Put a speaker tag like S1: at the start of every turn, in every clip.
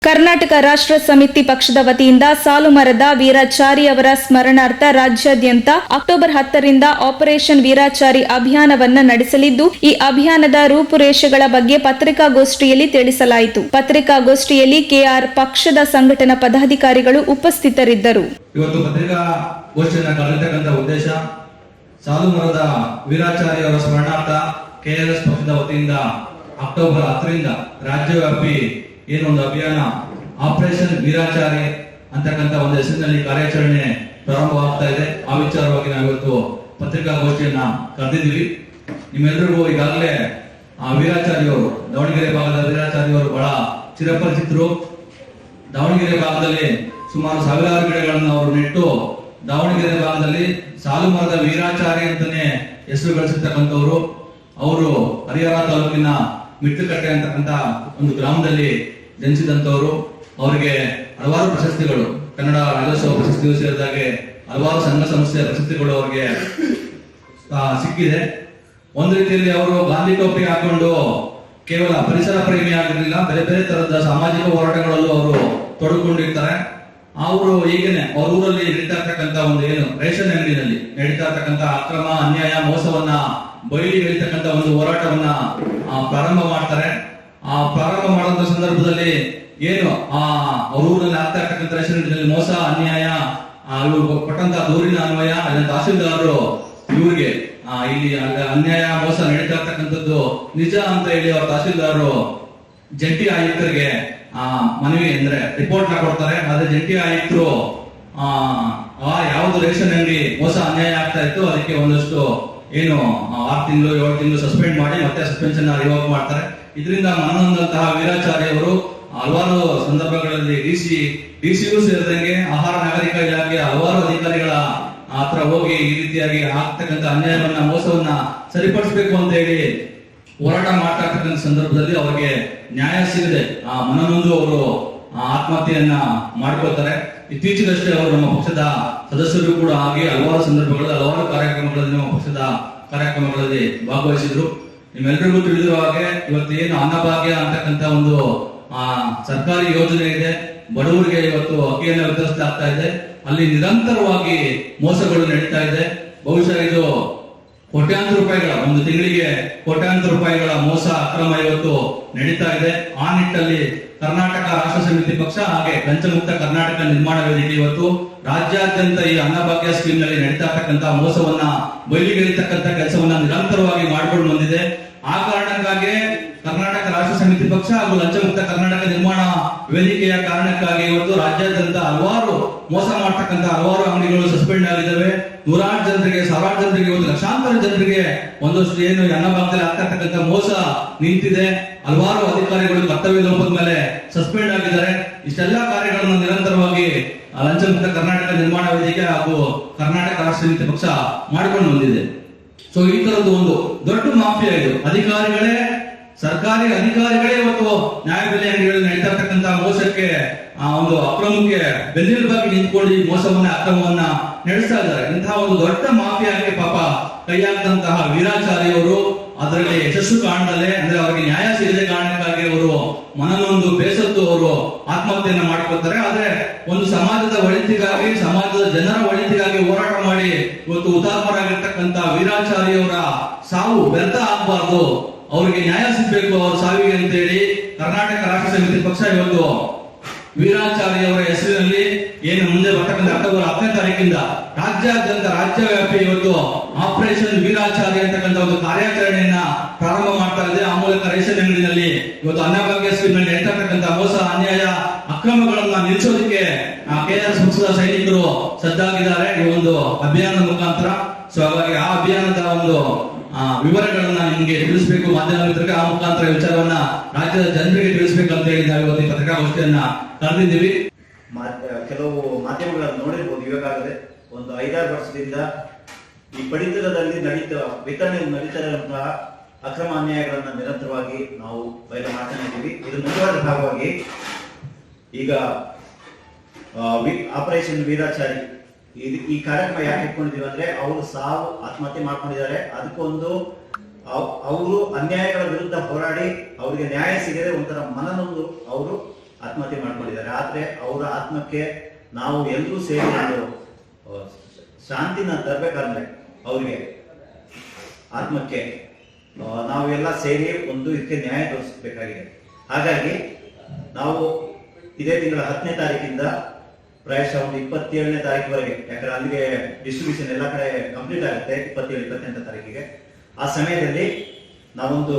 S1: ಕರ್ನಾಟಕ ರಾಷ್ಟ್ರ ಸಮಿತಿ ಪಕ್ಷದ ವತಿಯಿಂದ ಸಾಲುಮರದ ವೀರಾಚಾರಿ ಅವರ ಸ್ಮರಣಾರ್ಥ ರಾಜ್ಯಾದ್ಯಂತ ಅಕ್ಟೋಬರ್ 10ರಿಂದ ಆಪರೇಷನ್ ವೀರಾಚಾರಿ ಅಭಿಯಾನವನ್ನು ನಡೆಸಲಿದ್ದು, ಈ ಅಭಿಯಾನದ ರೂಪುರೇಷೆಗಳ ಬಗ್ಗೆ ಪತ್ರಿಕಾಗೋಷ್ಠಿಯಲ್ಲಿ ತಿಳಿಸಲಾಯಿತು. ಪತ್ರಿಕಾಗೋಷ್ಠಿಯಲ್ಲಿ ಕೆಆರ್ ಪಕ್ಷದ ಸಂಘಟನಾ ಪದಾಧಿಕಾರಿಗಳು ಉಪಸ್ಥಿತರಿದ್ದರು.
S2: ಇವತ್ತು ಪತ್ರಿಕಾಗೋಷ್ಠಿಯನ್ನು ಕರೆದಿರ್ತಕ್ಕಂಥ ಉದ್ದೇಶ ಸಾಲುಮರದ ವೀರಾಚಾರಿ ಅವರ ಸ್ಮರಣಾರ್ಥ ಕೆಆರ್ಎಸ್ ಪಕ್ಷದ ವತಿಯಿಂದ ಅಕ್ಟೋಬರ್ 10ರಿಂದ ರಾಜ್ಯವ್ಯಾಪಿ ಏನೊಂದು ಅಭಿಯಾನ ಆಪರೇಷನ್ ವೀರಾಚಾರಿ ಅಂತಕ್ಕಂಥ ಒಂದು ಹೆಸರಿನಲ್ಲಿ ಕಾರ್ಯಾಚರಣೆ ಪ್ರಾರಂಭವಾಗ್ತಾ ಇದೆ. ಆ ವಿಚಾರವಾಗಿ ನಾವು ಇವತ್ತು ಪತ್ರಿಕಾಗೋಷ್ಠಿಯನ್ನ ಕರೆದಿದ್ದೀವಿ. ನಿಮ್ಮೆಲ್ಲರಿಗೂ ಈಗಾಗಲೇ ಆ ವೀರಾಚಾರ್ಯವರು, ದಾವಣಗೆರೆ ಭಾಗದ ವೀರಾಚಾರ್ಯವರು ಬಹಳ ಚಿರಪರಿಚಿತರು. ದಾವಣಗೆರೆ ಭಾಗದಲ್ಲಿ ಸುಮಾರು ಸಾವಿರಾರು ಗಿಡಗಳನ್ನು ಅವರು ನೆಟ್ಟು ದಾವಣಗೆರೆ ಭಾಗದಲ್ಲಿ ಸಾಲುಮರದ ವೀರಾಚಾರಿ ಅಂತಾನೆ ಹೆಸರು ಗಳಿಸಿರ್ತಕ್ಕಂಥವ್ರು. ಅವರು ಹರಿಹರ ತಾಲೂಕಿನ ಮಿಟ್ಟಕಟ್ಟೆ ಅಂತಕ್ಕಂಥ ಒಂದು ಗ್ರಾಮದಲ್ಲಿ ಜನಿಸಿದಂತವರು. ಅವರಿಗೆ ಹಲವಾರು ಪ್ರಶಸ್ತಿಗಳು, ಕನ್ನಡ ರಾಜ್ಯೋತ್ಸವ ಪ್ರಶಸ್ತಿಯೂ ಸೇರಿದಾಗೆ ಹಲವಾರು ಸಂಘ ಸಂಸ್ಥೆಯ ಪ್ರಶಸ್ತಿಗಳು ಅವರಿಗೆ ಸಿಕ್ಕಿದೆ. ಒಂದು ರೀತಿಯಲ್ಲಿ ಅವರು ಗಾಂಧಿ ಟೋಪಿ ಹಾಕೊಂಡು ಕೇವಲ ಪರಿಸರ ಪ್ರೇಮಿ ಆಗಿರಲಿಲ್ಲ, ಬೇರೆ ಬೇರೆ ತರಹದ ಸಾಮಾಜಿಕ ಹೋರಾಟಗಳಲ್ಲೂ ಅವರು ತೊಡಗಿಕೊಂಡಿರ್ತಾರೆ. ಅವರು ಈಗೇನೆ ಅವ್ರ ಊರಲ್ಲಿ ನಡೀತಾ ಇರ್ತಕ್ಕಂಥ ಒಂದು ಏನು ರೇಷನ್ ಅಂಗಡಿನಲ್ಲಿ ನಡೀತಾ ಇರ್ತಕ್ಕಂಥ ಅಕ್ರಮ, ಅನ್ಯಾಯ, ಮೋಸವನ್ನ ಬಯಲಿಗೆ ಎಳಿತಕ್ಕಂಥ ಒಂದು ಹೋರಾಟವನ್ನ ಪ್ರಾರಂಭ ಮಾಡ್ತಾರೆ. ಆ ಪ್ರಾರಂಭ ಮಾಡುವಂತ ಸಂದರ್ಭದಲ್ಲಿ ಏನು ಅವ್ರ ಊರಲ್ಲಿ ಆಗ್ತಾ ಇರ್ತಕ್ಕಂಥ ರೇಷನ್ ಅಂಗಡಿನಲ್ಲಿ ಮೋಸ, ಅನ್ಯಾಯ, ಇವರು ಕೊಟ್ಟಂತ ದೂರಿನ ಅನ್ವಯ ತಹಸೀಲ್ದಾರರು ಇವ್ರಿಗೆ ಇಲ್ಲಿ ಅನ್ಯಾಯ, ಮೋಸ ನಡೀತಾ ಇರ್ತಕ್ಕಂಥದ್ದು ನಿಜ ಅಂತ ಹೇಳಿ ಅವ್ರ ತಹಸೀಲ್ದಾರರು ಜಂಟಿ ಆಯುಕ್ತರಿಗೆ ಮನವಿ ಅಂದ್ರೆ ರಿಪೋರ್ಟ್ ಕೊಡ್ತಾರೆ. ಆದ್ರೆ ಜಂಟಿ ಆಯುಕ್ತರು ಯಾವ್ದು ರೇಷನ್ ಅಂಗಡಿ ಮೋಸ ಅನ್ಯಾಯ ಆಗ್ತಾ ಇತ್ತು ಅದಕ್ಕೆ ಒಂದಷ್ಟು ಏನು 6 ತಿಂಗಳು 7 ತಿಂಗಳು ಸಸ್ಪೆಂಡ್ ಮಾಡಿ ಮತ್ತೆ ಸಸ್ಪೆನ್ಷನ್ ರಿವೋಕ್ ಮಾಡ್ತಾರೆ. ಇದರಿಂದ ಮನನೊಂದಂತಹ ವೀರಾಚಾರಿ ಅವರು ಹಲವಾರು ಸಂದರ್ಭಗಳಲ್ಲಿ ಡಿಸಿಯೂ ಸೇರಿದಂಗೆ ಆಹಾರ ನಾಗರಿಕ ಇಲಾಖೆ ಹಲವಾರು ಅಧಿಕಾರಿಗಳ ಹತ್ರ ಹೋಗಿ ಈ ರೀತಿಯಾಗಿ ಆಗ್ತಕ್ಕಂಥ ಅನ್ಯಾಯವನ್ನ, ಮೋಸವನ್ನ ಸರಿಪಡಿಸಬೇಕು ಅಂತ ಹೇಳಿ ಹೋರಾಟ ಮಾಡ್ತಾ ಇರ್ತಕ್ಕಂಥ ಸಂದರ್ಭದಲ್ಲಿ ಅವರಿಗೆ ನ್ಯಾಯ ಸಿಗದೆ ಮನನೊಂದು ಅವರು ಆತ್ಮಹತ್ಯೆಯನ್ನ ಮಾಡ್ಕೊಳ್ತಾರೆ. ಇತ್ತೀಚೆಗಷ್ಟೇ ಅವರು ನಮ್ಮ ಪಕ್ಷದ ಸದಸ್ಯರು ಕೂಡ ಆಗಿ ಹಲವಾರು ಸಂದರ್ಭಗಳಲ್ಲಿ ಹಲವಾರು ಕಾರ್ಯಕ್ರಮಗಳಲ್ಲಿ ನಮ್ಮ ಪಕ್ಷದ ಕಾರ್ಯಕ್ರಮಗಳಲ್ಲಿ ಭಾಗವಹಿಸಿದ್ರು. ನಿಮ್ಮೆಲ್ಲರಿಗೂ ತಿಳಿದಿರುವ ಹಾಗೆ ಇವತ್ತು ಏನು ಅನ್ನಭಾಗ್ಯ ಅಂತಕ್ಕಂಥ ಒಂದು ಸರ್ಕಾರಿ ಯೋಜನೆ ಇದೆ. ಬಡವರಿಗೆ ಇವತ್ತು ಅಕ್ಕಿಯನ್ನು ವಿತರಿಸಲಾಗ್ತಾ ಇದೆ. ಅಲ್ಲಿ ನಿರಂತರವಾಗಿ ಮೋಸಗಳು ನಡೀತಾ ಇದೆ. ಬಹುಶಃ ಇದು ಕೋಟ್ಯಾಂತರ ರೂಪಾಯಿಗಳ, ಒಂದು ತಿಂಗಳಿಗೆ ಕೋಟ್ಯಾಂತರ ರೂಪಾಯಿಗಳ ಮೋಸ, ಅಕ್ರಮ ಇವತ್ತು ನಡೀತಾ ಇದೆ. ಆ ನಿಟ್ಟಲ್ಲಿ ಕರ್ನಾಟಕ ರಾಷ್ಟ್ರ ಸಮಿತಿ ಪಕ್ಷ ಹಾಗೆ ಲಂಚಮುಕ್ತ ಕರ್ನಾಟಕ ನಿರ್ಮಾಣ ವೇದಿಕೆ ಇವತ್ತು ರಾಜ್ಯಾದ್ಯಂತ ಈ ಅನ್ನಭಾಗ್ಯ ಸ್ಕೀಮ್ ನಲ್ಲಿ ನಡೀತಾ ಇರ್ತಕ್ಕಂಥ ಮೋಸವನ್ನ ಬಯಲಿಗೆಳಿತಕ್ಕಂಥ ಕೆಲಸವನ್ನ ನಿರಂತರವಾಗಿ ಮಾಡಿಕೊಂಡು ಬಂದಿದೆ. ಆ ಕಾರಣಕ್ಕಾಗಿ ಕರ್ನಾಟಕ ರಾಷ್ಟ್ರ ಸಮಿತಿ ಪಕ್ಷ ಹಾಗೂ ಲಂಚಮುಕ್ತ ಕರ್ನಾಟಕ ನಿರ್ಮಾಣ ವೇದಿಕೆಯ ಕಾರಣಕ್ಕಾಗಿ ಇವತ್ತು ರಾಜ್ಯಾದ್ಯಂತ ಹಲವಾರು ಮೋಸ ಮಾಡ್ತಕ್ಕಂಥ ಹಲವಾರು ಅಂಗಡಿಗಳು ಸಸ್ಪೆಂಡ್ ಆಗಿದ್ದಾವೆ. ನೂರಾರು ಜನರಿಗೆ, ಸಾವಿರಾರು ಜನರಿಗೆ, ಒಂದು ಲಕ್ಷಾಂತರ ಜನರಿಗೆ ಒಂದಷ್ಟು ಏನು ಅನ್ನಭಾಗ್ಯದಲ್ಲಿ ಆಗ್ತಕ್ಕಂಥ ಮೋಸ ನಿಂತಿದೆ. ಹಲವಾರು ಅಧಿಕಾರಿಗಳು ಕರ್ತವ್ಯ ಲೋಪದ ಮೇಲೆ ಸಸ್ಪೆಂಡ್ ಆಗಿದ್ದಾರೆ. ಇಷ್ಟೆಲ್ಲ ಕಾರ್ಯಗಳನ್ನು ನಿರಂತರವಾಗಿ ಲಂಚಮುಕ್ತ ಕರ್ನಾಟಕ ನಿರ್ಮಾಣ ವೇದಿಕೆ ಹಾಗೂ ಕರ್ನಾಟಕ ರಾಷ್ಟ್ರ ಸಮಿತಿ ಪಕ್ಷ ಮಾಡಿಕೊಂಡು ಬಂದಿದೆ. ಸೊ ಈ ತರದ್ದು ಒಂದು ದೊಡ್ಡ ಮಾಫಿಯಾ ಇದು. ಅಧಿಕಾರಿಗಳೇ, ಸರ್ಕಾರಿ ಅಧಿಕಾರಿಗಳೇ ಇವತ್ತು ನ್ಯಾಯಬೆಲೆ ಅಂಗಡಿಗಳಲ್ಲಿ ನಡೀತಾ ಇರ್ತಕ್ಕಂಥ ಮೋಸಕ್ಕೆ, ಒಂದು ಅಕ್ರಮಕ್ಕೆ ಬೆನ್ನೆಲುಬಾಗಿ ನಿಂತ್ಕೊಂಡು ಈ ಮೋಸವನ್ನ, ಅಕ್ರಮವನ್ನ ನಡೆಸ್ತಾ ಇದ್ದಾರೆ. ಇಂತಹ ಒಂದು ದೊಡ್ಡ ಮಾಫಿಯಾಗೆ ಪಾಪ ಕೈಯಾಗದಂತಹ ವೀರಾಚಾರ್ಯವರು ಅದರಲ್ಲಿ ಯಶಸ್ಸು ಕಾಣದಲ್ಲೇ, ಅಂದ್ರೆ ಅವರಿಗೆ ನ್ಯಾಯ ಸಿಗದೆ ಕಾರಣಕ್ಕಾಗಿ ಅವರು ಮನನೊಂದು ಬೇಸತ್ತು ಅವರು ಆತ್ಮಹತ್ಯೆಯನ್ನ ಮಾಡ್ಕೊಳ್ತಾರೆ. ಆದ್ರೆ ಒಂದು ಸಮಾಜದ ಒಳಿತಿಗಾಗಿ, ಸಮಾಜದ ಜನರ ಒಳಿತಿಗಾಗಿ ಹೋರಾಟ ಮಾಡಿ ಇವತ್ತು ಹುತಾತ್ಮರಾಗಿರ್ತಕ್ಕಂಥ ವೀರಾಚಾರ್ಯವರ ಸಾವು ವ್ಯರ್ಥ ಆಗಬಾರ್ದು, ಅವರಿಗೆ ನ್ಯಾಯ ಸಿಗಬೇಕು ಅವ್ರ ಸಾವಿಗೆ ಅಂತ ಹೇಳಿ ಕರ್ನಾಟಕ ರಾಷ್ಟ್ರ ಸಮಿತಿ ಪಕ್ಷ ಇವತ್ತು ವೀರಾಚಾರ್ಯವರ ಹೆಸರಿನಲ್ಲಿ ಏನು ಮುಂದೆ ಬರ್ತಕ್ಕಂಥ ಅಕ್ಟೋಬರ್ 10ನೇ ತಾರೀಕಿಂದ ರಾಜ್ಯಾದ್ಯಂತ, ರಾಜ್ಯವ್ಯಾಪಿ ಇವತ್ತು ಆಪರೇಷನ್ ವೀರಾಚಾರಿ ಅಂತಕ್ಕಂಥ ಒಂದು ಕಾರ್ಯಾಚರಣೆಯನ್ನ ಪ್ರಾರಂಭ ಮಾಡ್ತಾ ಇದೆ. ಆ ಮೂಲಕ ರೇಷನ್ ಅಂಗಡಿನಲ್ಲಿ ಇವತ್ತು ಅನ್ನಭಾಗ್ಯ ಸ್ಕೀಮ್ ನಲ್ಲಿ ನಡೀತಾ ಇರ್ತಕ್ಕಂಥ ಮೋಸ, ಅನ್ಯಾಯ, ಅಕ್ರಮಗಳನ್ನ ನಿಲ್ಲಿಸೋದಕ್ಕೆ ಕೆಆರ್ಎಸ್ ಪಕ್ಷದ ಸೈನಿಕರು ಸಜ್ಜಾಗಿದ್ದಾರೆ ಈ ಒಂದು ಅಭಿಯಾನದ ಮುಖಾಂತರ. ಸೊ ಹಾಗಾಗಿ ಆ ಅಭಿಯಾನದ ಒಂದು ವಿವರಗಳನ್ನ ನಿಮಗೆ ತಿಳಿಸಬೇಕು ಮಾಧ್ಯಮ ಮಿತ್ರರಿಗೆ, ಆ ಮುಖಾಂತರ ವಿಚಾರವನ್ನ ರಾಜ್ಯದ ಜನರಿಗೆ ತಿಳಿಸಬೇಕು ಅಂತ ಹೇಳಿ ನಾವು ಇವತ್ತು ಪತ್ರಿಕಾಗೋಷ್ಠಿಯನ್ನ ಕರೆದಿದ್ದೀವಿ.
S3: ಕೆಲವು ಮಾಧ್ಯಮಗಳನ್ನು ನೋಡಿರ್ಬೋದು. ಇವಾಗಲೇ ಒಂದು 5-6 ವರ್ಷದಿಂದ ಈ ಪಡಿತರದಲ್ಲಿ ವಿತರಣೆ ನಡೀತಿರುವಂತಹ ಅಕ್ರಮ ಅನ್ಯಾಯಗಳನ್ನ ನಿರಂತರವಾಗಿ ನಾವು ಬಯಲು ಮಾಡ್ತಾನೆ ಇದ್ದೀವಿ. ಇದು ಮುಂದುವರೆದ ಭಾಗವಾಗಿ ಈಗ ಆಪರೇಷನ್ ವೀರಾಚಾರಿ ಈ ಕಾರ್ಯಕ್ರಮ ಯಾಕೆ ಇಟ್ಕೊಂಡಿದೀವಿ ಅಂದ್ರೆ, ಅವರು ಸಾವು ಆತ್ಮಹತ್ಯೆ ಮಾಡ್ಕೊಂಡಿದ್ದಾರೆ. ಅದಕ್ಕೊಂದು ಅವರು ಅನ್ಯಾಯಗಳ ವಿರುದ್ಧ ಹೋರಾಡಿ ಅವರಿಗೆ ನ್ಯಾಯ ಸಿಗದೆ ಒಂಥರ ಮನನೊಂದು ಅವರು ಆತ್ಮಹತ್ಯೆ ಮಾಡ್ಕೊಂಡಿದ್ದಾರೆ. ಆದ್ರೆ ಅವರ ಆತ್ಮಕ್ಕೆ ನಾವು ಎಲ್ಲರೂ ಸೇರಿ ಒಂದು ಶಾಂತಿನ ತರಬೇಕಾದ್ರೆ ಅವ್ರಿಗೆ ಆತ್ಮಕ್ಕೆ ನಾವೆಲ್ಲ ಸೇರಿ ಒಂದು ಇದಕ್ಕೆ ನ್ಯಾಯ ತೋರಿಸಬೇಕಾಗಿದೆ. ಹಾಗಾಗಿ ನಾವು ಇದೇ ತಿಂಗಳ 10ನೇ ತಾರೀಕಿಂದ ಪ್ರಾಯಶಃ ಒಂದು 27ನೇ ತಾರೀಕುವರೆಗೆ, ಯಾಕಂದ್ರೆ ಅಲ್ಲಿಗೆ ಡಿಸ್ಟ್ರಿಬ್ಯೂಷನ್ ಎಲ್ಲ ಕಡೆ ಕಂಪ್ಲೀಟ್ ಆಗುತ್ತೆ 27, 28ನೇ ತಾರೀಕಿಗೆ. ಆ ಸಮಯದಲ್ಲಿ ನಾವೊಂದು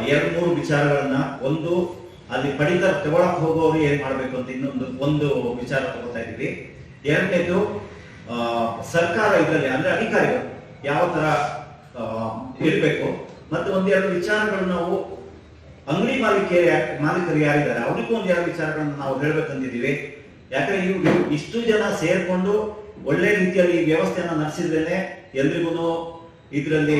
S3: 2-3 ವಿಚಾರಗಳನ್ನ, ಒಂದು ಅಲ್ಲಿ ಪಡಿತರ ತಗೊಳಕ್ ಹೋಗೋರು ಏನ್ ಮಾಡ್ಬೇಕು ಅಂತ ಒಂದು ವಿಚಾರ ತಗೋತಾ ಇದೀವಿ. ಎರಡನೇದು ಸರ್ಕಾರ ಇದರಲ್ಲಿ ಅಂದ್ರೆ ಅಧಿಕಾರಿಗಳು ಯಾವ ತರ ಇರಬೇಕು, ಮತ್ತೆ ಒಂದೆರಡು ವಿಚಾರಗಳು ನಾವು ಅಂಗಡಿ ಮಾಲೀಕರು ಯಾರಿದ್ದಾರೆ ಅವ್ರಿಗೂ ಒಂದೆರಡು ವಿಚಾರಗಳನ್ನು ನಾವು ಹೇಳ್ಬೇಕಂತಿದ್ದೀವಿ. ಯಾಕಂದ್ರೆ ಇವ್ರು ಇಷ್ಟು ಜನ ಸೇರ್ಕೊಂಡು ಒಳ್ಳೆ ರೀತಿಯಲ್ಲಿ ಈ ವ್ಯವಸ್ಥೆಯನ್ನ ನಡೆಸಿದ್ರೇನೆ ಎಲ್ರಿಗೂ ಇದರಲ್ಲಿ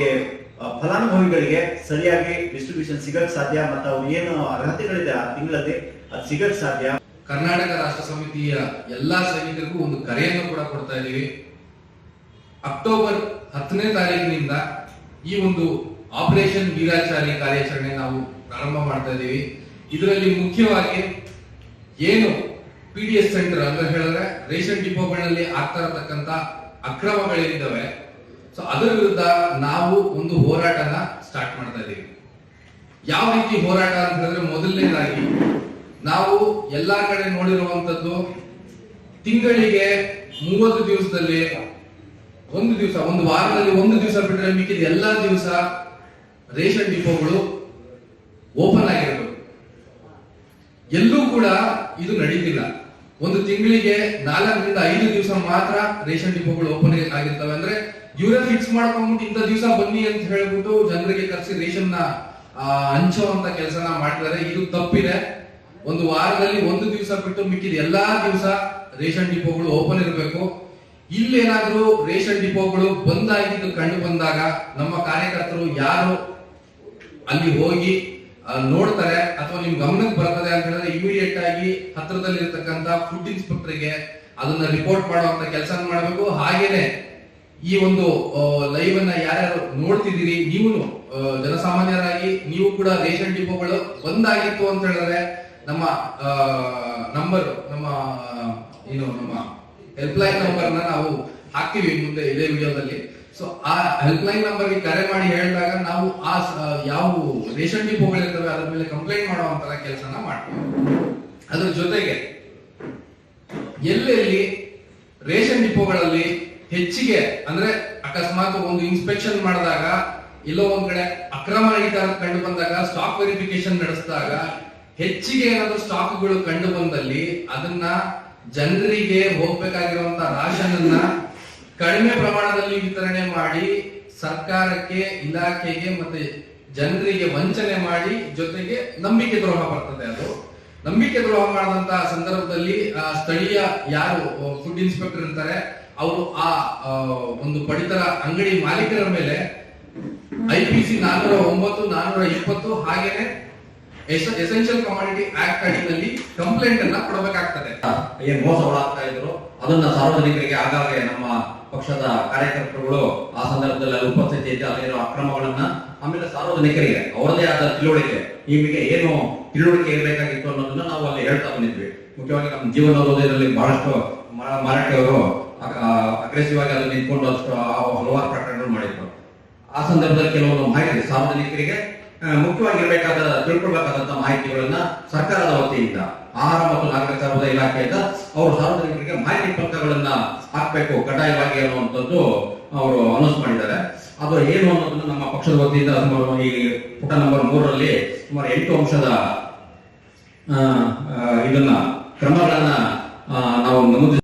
S3: ಫಲಾನುಭವಿಗಳಿಗೆ ಸರಿಯಾಗಿ ಡಿಸ್ಟ್ರಿಬ್ಯೂಷನ್ ಸಿಗಕ್ ಸಾಧ್ಯ, ಮತ್ತು ಅವ್ರು ಏನು ಅರ್ಹತೆಗಳಿದೆ ಆ ತಿಂಗಳಲ್ಲಿ ಅದು ಸಿಗಕ್ ಸಾಧ್ಯ.
S4: ಕರ್ನಾಟಕ ರಾಷ್ಟ್ರ ಸಮಿತಿಯ ಎಲ್ಲಾ ಸೈನಿಕರಿಗೂ ಒಂದು ಕರೆಯನ್ನು ಕೂಡ ಕೊಡ್ತಾ ಇದ್ದೀವಿ. ಅಕ್ಟೋಬರ್ 10ನೇ ತಾರೀಕಿನಿಂದ ಈ ಒಂದು ಆಪರೇಷನ್ ವೀರಾಚಾರಿ ಕಾರ್ಯಾಚರಣೆ ನಾವು ಪ್ರಾರಂಭ ಮಾಡ್ತಾ ಇದ್ದೀವಿ. ಇದರಲ್ಲಿ ಮುಖ್ಯವಾಗಿ ಏನು PDS ಸೆಂಟರ್ ಅಂತ ಹೇಳಿದ್ರೆ ರೇಷನ್ ಡಿಪೋಗಳಲ್ಲಿ ಆಗ್ತಾ ಇರತಕ್ಕಂತ ಅಕ್ರಮಗಳೇನಿದ್ದಾವೆ, ಸೊ ಅದರ ವಿರುದ್ಧ ನಾವು ಒಂದು ಹೋರಾಟನ ಸ್ಟಾರ್ಟ್ ಮಾಡ್ತಾ ಇದ್ದೀವಿ. ಯಾವ ರೀತಿ ಹೋರಾಟ ಅಂತ ಹೇಳಿದ್ರೆ, ಮೊದಲನೇದಾಗಿ ನಾವು ಎಲ್ಲಾ ಕಡೆ ನೋಡಿರುವಂತದ್ದು ತಿಂಗಳಿಗೆ 30 ದಿವಸದಲ್ಲಿ ಒಂದು ವಾರದಲ್ಲಿ 1 ದಿವಸ ಬಿಟ್ಟರೆ ಮಿಕ್ಕಿದ ಎಲ್ಲಾ ದಿವಸ ರೇಷನ್ ಡಿಪೋಗಳು ಓಪನ್ ಆಗಿರಬೇಕು. ಎಲ್ಲೂ ಕೂಡ ಇದು ನಡೀತಿಲ್ಲ. ಒಂದು ತಿಂಗಳಿಗೆ 4ರಿಂದ 5 ದಿವಸ ಮಾತ್ರ ರೇಷನ್ ಡಿಪೋಗಳು ಓಪನ್ ಆಗಿರ್ತವೆ. ಅಂದ್ರೆ ಇವರೇ ಫಿಕ್ಸ್ ಮಾಡ್ಕೊಂಡ್ಬಿಟ್ಟು ಇಂಥ ದಿವಸ ಬನ್ನಿ ಅಂತ ಹೇಳ್ಬಿಟ್ಟು ಜನರಿಗೆ ಕರೆಸಿ ರೇಷನ್ ಹಂಚುವಂತ ಕೆಲಸನ ಮಾಡ್ತಾರೆ. ಇದು ತಪ್ಪಿದೆ. ಒಂದು ವಾರದಲ್ಲಿ 1 ದಿವಸ ಬಿಟ್ಟು ಮಿಕ್ಕಿದ ಎಲ್ಲಾ ದಿವಸ ರೇಷನ್ ಡಿಪೋಗಳು ಓಪನ್ ಇರಬೇಕು. ಇಲ್ಲೇನಾದ್ರೂ ರೇಷನ್ ಡಿಪೋಗಳು ಬಂದಾಗಿದ್ದು ಕಂಡು ಬಂದಾಗ ನಮ್ಮ ಕಾರ್ಯಕರ್ತರು ಯಾರು ಅಲ್ಲಿ ಹೋಗಿ ನೋಡ್ತಾರೆ ಅಥವಾ ನಿಮ್ ಗಮನಕ್ಕೆ ಬರ್ತದೆ ಅಂತ ಹೇಳಿದ್ರೆ ಇಮಿಡಿಯೇಟ್ ಆಗಿ ಹತ್ರದಲ್ಲಿ ಇರ್ತಕ್ಕಂತ ಫುಡ್ ಇನ್ಸ್ಪೆಕ್ಟರ್ಗೆ ಅದನ್ನ ರಿಪೋರ್ಟ್ ಮಾಡುವಂತ ಕೆಲಸ ಮಾಡಬೇಕು. ಹಾಗೇನೆ ಈ ಒಂದು ಲೈವ್ ಅನ್ನ ಯಾರ್ಯಾರು ನೋಡ್ತಿದ್ದೀರಿ, ನೀವು ಜನಸಾಮಾನ್ಯರಾಗಿ ನೀವು ಕೂಡ ರೇಷನ್ ಡಿಪೋಗಳು ಬಂದಾಗಿತ್ತು ಅಂತ ಹೇಳಿದ್ರೆ ನಮ್ಮ ನಂಬರ್, ನಮ್ಮ ಹೆಲ್ಪ್ಲೈನ್ ನಂಬರ್ ನಾವು ಹಾಕ್ತಿವಿ ಮುಂದೆ ಇದೇ ವಿಡಿಯೋದಲ್ಲಿ. ಸೊ ಆ ಹೆಲ್ಪ್ಲೈನ್ ನಂಬರ್ಗೆ ಕರೆ ಮಾಡಿ ಹೇಳಿದಾಗ ನಾವು ಆ ಯಾವ ರೇಷನ್ ಡಿಪೋಗಳಿರ್ತವೆ ಅದ್ರ ಮೇಲೆ ಕಂಪ್ಲೇಂಟ್ ಮಾಡುವಂತ ಕೆಲಸನ ಮಾಡ್ತೀವಿ. ಅದ್ರ ಜೊತೆಗೆ ಎಲ್ಲೆಲ್ಲಿ ರೇಷನ್ ಡಿಪೋಗಳಲ್ಲಿ ಹೆಚ್ಚಿಗೆ ಅಂದ್ರೆ ಅಕಸ್ಮಾತ್ ಒಂದು ಇನ್ಸ್ಪೆಕ್ಷನ್ ಮಾಡಿದಾಗ ಎಲ್ಲೋ ಒಂದ್ ಕಡೆ ಅಕ್ರಮ ನಡೀತಾ ಕಂಡು ಬಂದಾಗ, ಸ್ಟಾಕ್ ವೆರಿಫಿಕೇಶನ್ ನಡೆಸಿದಾಗ ಹೆಚ್ಚಿಗೆ ಏನಾದ್ರು ಸ್ಟಾಕ್ಗಳು ಕಂಡು ಬಂದಲ್ಲಿ ಅದನ್ನ ಜನರಿಗೆ ಹೋಗ್ಬೇಕಾಗಿರುವಂತ ರಾಷನ್ ಅನ್ನ ಕಡಿಮೆ ಪ್ರಮಾಣದಲ್ಲಿ ವಿತರಣೆ ಮಾಡಿ ಸರ್ಕಾರಕ್ಕೆ, ಇಲಾಖೆಗೆ ಮತ್ತೆ ಜನರಿಗೆ ವಂಚನೆ ಮಾಡಿ, ಜೊತೆಗೆ ನಂಬಿಕೆ ದ್ರೋಹ ಬರ್ತದೆ. ಅದು ನಂಬಿಕೆ ದ್ರೋಹ ಮಾಡಿದಂತ ಸಂದರ್ಭದಲ್ಲಿ ಸ್ಥಳೀಯ ಯಾರು ಫುಡ್ ಇನ್ಸ್ಪೆಕ್ಟರ್ ಇರ್ತಾರೆ ಅವರು ಆ ಒಂದು ಪಡಿತರ ಅಂಗಡಿ ಮಾಲೀಕರ ಮೇಲೆ IPC 409, 420 ಹಾಗೇನೆ ಎಸೆನ್ಷಿಯಲ್ ಕಮಾಡಿಟಿ ಆಕ್ಟ್ ಅಡಿಯಲ್ಲಿ ಕಂಪ್ಲೇಂಟ್ ಅನ್ನ ಕೊಡಬೇಕಾಗ್ತದೆ.
S5: ಏನ್ ಮೋಸಗಳಾಗ್ತಾ ಇದ್ರು ಅದನ್ನ ಸಾರ್ವಜನಿಕರಿಗೆ ಆಗಾಗ ನಮ್ಮ ಪಕ್ಷದ ಕಾರ್ಯಕರ್ತರುಗಳು ಆ ಸಂದರ್ಭದಲ್ಲಿ ಉಪಸ್ಥಿತಿ ಇದ್ದು ಅಲ್ಲಿರೋ ಅಕ್ರಮಗಳನ್ನ, ಆಮೇಲೆ ಸಾರ್ವಜನಿಕರಿಗೆ ಅವರದೇ ಆದ ತಿಳುವಳಿಕೆ, ನಿಮಗೆ ಏನು ತಿಳುವಳಿಕೆ ಇರಬೇಕಾಗಿತ್ತು ಅನ್ನೋದನ್ನ ನಾವು ಅಲ್ಲಿ ಹೇಳ್ತಾ ಬಂದಿದ್ವಿ. ಮುಖ್ಯವಾಗಿ ನಮ್ಮ ಜೀವನೋದಯದಲ್ಲಿ ಬಹಳಷ್ಟು ಮಾರಾಟವರು ಅಗ್ರೆಸಿವ್ ಆಗಿ ಅಲ್ಲಿ ನಿಂತ್ಕೊಂಡು ಅಷ್ಟು ಹಲವಾರು ಪ್ರಕರಣಗಳು ಮಾಡಿದ್ರು. ಆ ಸಂದರ್ಭದಲ್ಲಿ ಕೆಲವೊಂದು ಮಾಹಿತಿ ಸಾರ್ವಜನಿಕರಿಗೆ ಮುಖ್ಯವಾಗಿರ್ಬೇಕಾದ ತಿಳ್ಕೊಳ್ಬೇಕಾದಂತ ಮಾಹಿತಿಗಳನ್ನ ಸರ್ಕಾರದ ವತಿಯಿಂದ, ಆಹಾರ ಮತ್ತು ನಾಗರಿಕ ಸರಬರಾಜು ಇಲಾಖೆಯಿಂದ ಅವರು ಸಾರ್ವಜನಿಕರಿಗೆ ಮಾಹಿತಿ ಪತ್ರಗಳನ್ನ ಹಾಕ್ಬೇಕು ಕಡ್ಡಾಯವಾಗಿ ಅನ್ನುವಂಥದ್ದು ಅವರು ಅನೌನ್ಸ್ ಮಾಡಿದ್ದಾರೆ. ಅದು ಏನು ಅನ್ನೋದನ್ನ ನಮ್ಮ ಪಕ್ಷದ ವತಿಯಿಂದ ಈ ಪುಟ ನಂಬರ್ 3ರಲ್ಲಿ ಸುಮಾರು 8 ಅಂಶದ ಇದನ್ನ ಕ್ರಮಗಳನ್ನ ನಾವು ನಮೂದಿಸಿ